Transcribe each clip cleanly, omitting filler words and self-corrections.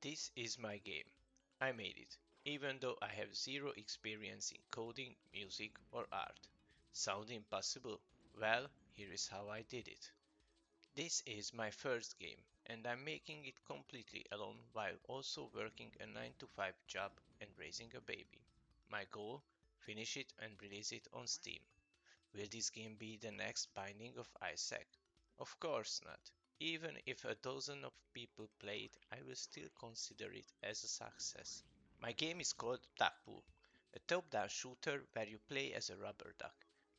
This is my game. I made it, even though I have zero experience in coding, music, or art. Sound impossible? Well, here is how I did it. This is my first game, and I'm making it completely alone while also working a 9 to 5 job and raising a baby. My goal? Finish it and release it on Steam. Will this game be the next Binding of Isaac? Of course not. Even if a dozen of people play it, I will still consider it as a success. My game is called Duckpool, a top-down shooter where you play as a rubber duck,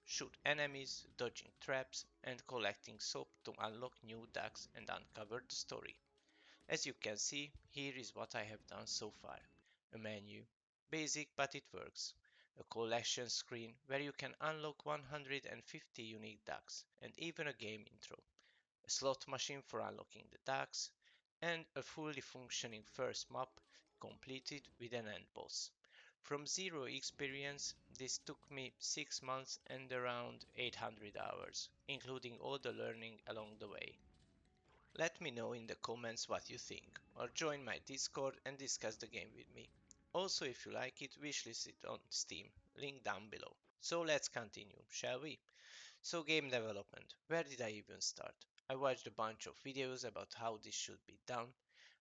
shoot enemies, dodging traps, and collecting soap to unlock new ducks and uncover the story. As you can see, here is what I have done so far. A menu. Basic, but it works. A collection screen where you can unlock 150 unique ducks and even a game intro. A slot machine for unlocking the ducks, and a fully functioning first map completed with an end boss. From zero experience, this took me 6 months and around 800 hours, including all the learning along the way. Let me know in the comments what you think, or join my Discord and discuss the game with me. Also, if you like it, wishlist it on Steam, link down below. So let's continue, shall we? So game development, where did I even start? I watched a bunch of videos about how this should be done.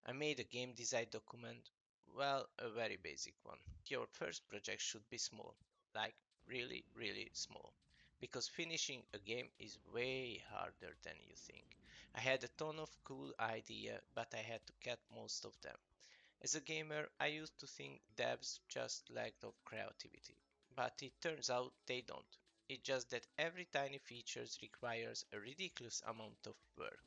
I made a game design document, well, a very basic one. Your first project should be small, like really small, because finishing a game is way harder than you think. I had a ton of cool ideas, but I had to cut most of them. As a gamer, I used to think devs just lacked of creativity, but it turns out they don't. It's just that every tiny feature requires a ridiculous amount of work.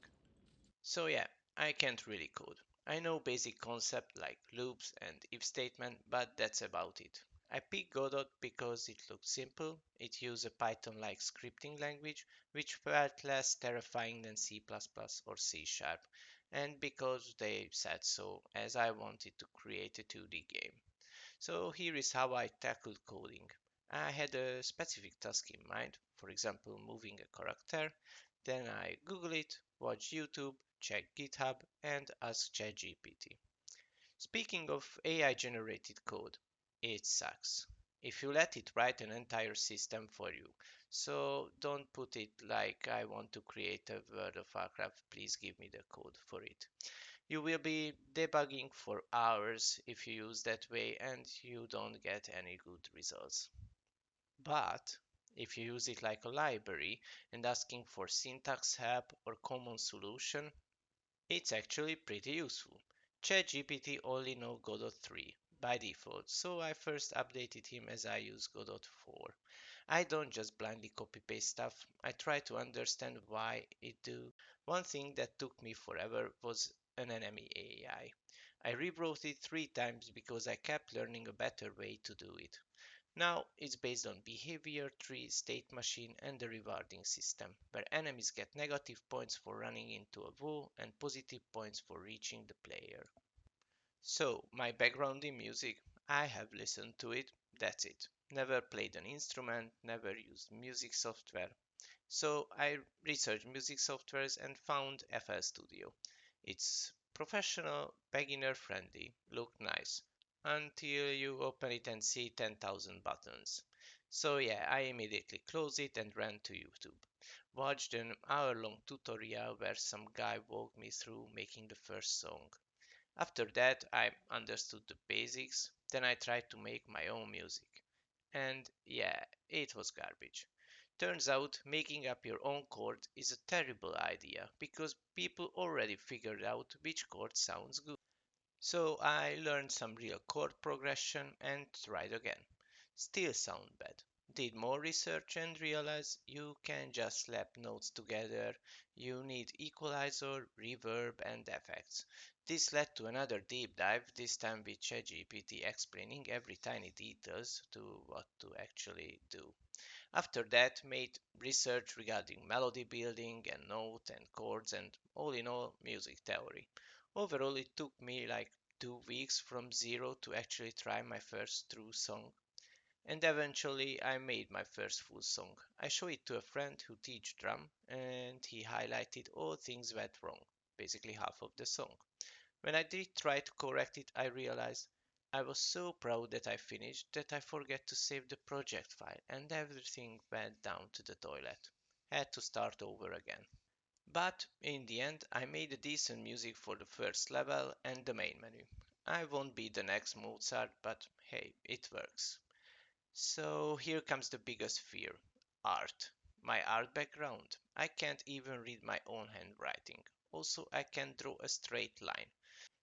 So yeah, I can't really code. I know basic concepts like loops and if statement, but that's about it. I picked Godot because it looked simple, it used a Python-like scripting language, which felt less terrifying than C++ or C Sharp, and because they said so, as I wanted to create a 2D game. So here is how I tackled coding. I had a specific task in mind, for example, moving a character. Then I Google it, watch YouTube, check GitHub, and ask ChatGPT. Speaking of AI generated code, it sucks. If you let it write an entire system for you. So don't put it like I want to create a World of Warcraft, please give me the code for it. You will be debugging for hours if you use that way and you don't get any good results. But if you use it like a library and asking for syntax help or common solution, it's actually pretty useful. ChatGPT only knows Godot 3 by default, so I first updated him as I use Godot 4. I don't just blindly copy paste stuff, I try to understand why it do. One thing that took me forever was an enemy AI. I rewrote it 3 times because I kept learning a better way to do it. Now it's based on behavior tree, state machine, and the rewarding system, where enemies get negative points for running into a wall and positive points for reaching the player. So, my background in music, I have listened to it, that's it. Never played an instrument, never used music software. So, I researched music softwares and found FL Studio. It's professional, beginner friendly, look nice, until you open it and see 10,000 buttons. So yeah, I immediately closed it and ran to YouTube. Watched an hour-long tutorial where some guy walked me through making the first song. After that, I understood the basics, then I tried to make my own music. And yeah, it was garbage. Turns out making up your own chord is a terrible idea because people already figured out which chord sounds good. So I learned some real chord progression and tried again. Still sound bad. Did more research and realized you can just slap notes together. You need equalizer, reverb, and effects. This led to another deep dive, this time with ChatGPT explaining every tiny details to what to actually do. After that, made research regarding melody building and note and chords and all in all music theory. Overall, it took me like 2 weeks from zero to actually try my first true song. And eventually I made my first full song. I showed it to a friend who teach drum and he highlighted all things went wrong, basically half of the song. When I did try to correct it, I realized I was so proud that I finished that I forgot to save the project file and everything went down to the toilet. Had to start over again. But in the end, I made a decent music for the first level and the main menu. I won't be the next Mozart, but hey, it works. So here comes the biggest fear: art. My art background. I can't even read my own handwriting. Also, I can draw a straight line.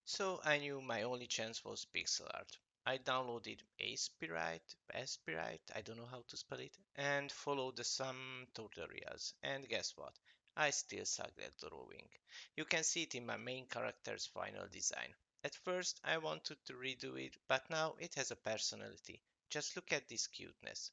So I knew my only chance was pixel art. I downloaded Aspirite, I don't know how to spell it, and followed some tutorials. And guess what? I still suck at drawing. You can see it in my main character's final design. At first I wanted to redo it, but now it has a personality. Just look at this cuteness.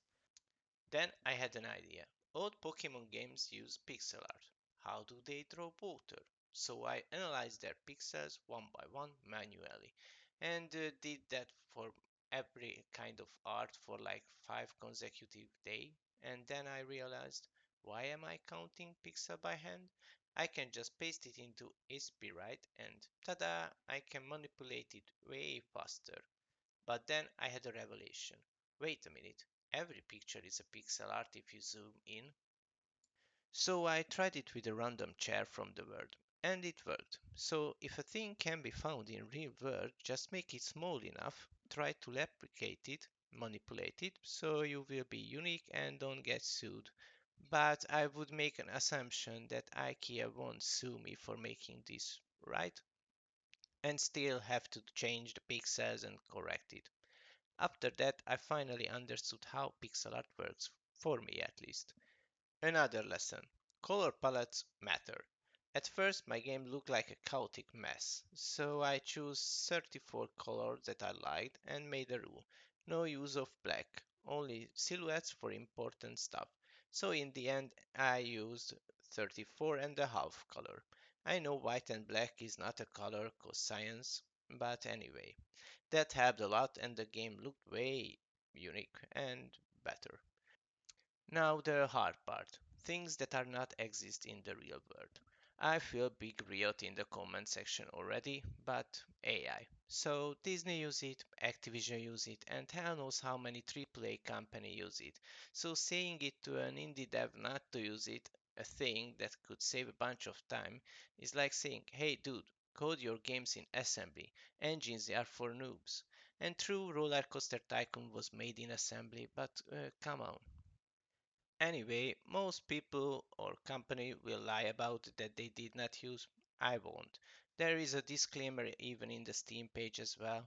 Then I had an idea. Old Pokemon games use pixel art. How do they draw water? So I analyzed their pixels one by one manually and did that for every kind of art for like 5 consecutive days. And then I realized, why am I counting pixel by hand? I can just paste it into Aspirite and tada, I can manipulate it way faster. But then I had a revelation. Wait a minute, every picture is a pixel art if you zoom in. So I tried it with a random chair from the world, and it worked. So if a thing can be found in real world, just make it small enough, try to replicate it, manipulate it, so you will be unique and don't get sued. But I would make an assumption that IKEA won't sue me for making this, right? And still have to change the pixels and correct it. After that, I finally understood how pixel art works, for me at least. Another lesson: color palettes matter. At first, my game looked like a chaotic mess, so I chose 34 colors that I liked and made a rule: no use of black, only silhouettes for important stuff. So in the end, I used 34 and a half color. I know white and black is not a color cause science, but anyway. That helped a lot and the game looked way unique and better. Now the hard part. Things that are not exist in the real world. I feel big riot in the comment section already, but AI. So Disney use it, Activision use it, and hell knows how many AAA company use it. So saying it to an indie dev not to use it, a thing that could save a bunch of time, is like saying, hey dude, code your games in assembly. Engines are for noobs. And true, Roller Coaster Tycoon was made in assembly, but come on. Anyway, most people or company will lie about that they did not use. I won't. There is a disclaimer even in the Steam page as well.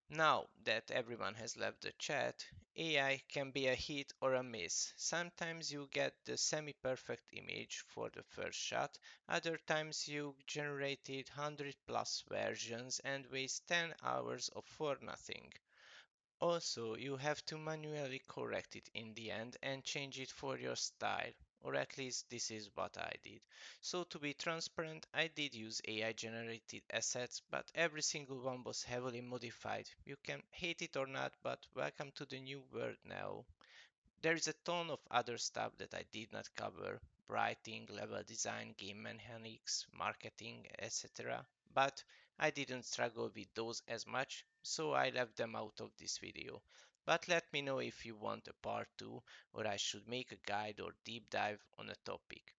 Now that everyone has left the chat, AI can be a hit or a miss. Sometimes you get the semi-perfect image for the first shot, other times you generated 100 plus versions and waste 10 hours of for nothing. Also, you have to manually correct it in the end and change it for your style, or at least this is what I did. So to be transparent, I did use AI generated assets, but every single one was heavily modified. You can hate it or not, but welcome to the new world now. There is a ton of other stuff that I did not cover: writing, level design, game mechanics, marketing, etc. But I didn't struggle with those as much, so I left them out of this video. But let me know if you want a part 2 or I should make a guide or deep dive on a topic.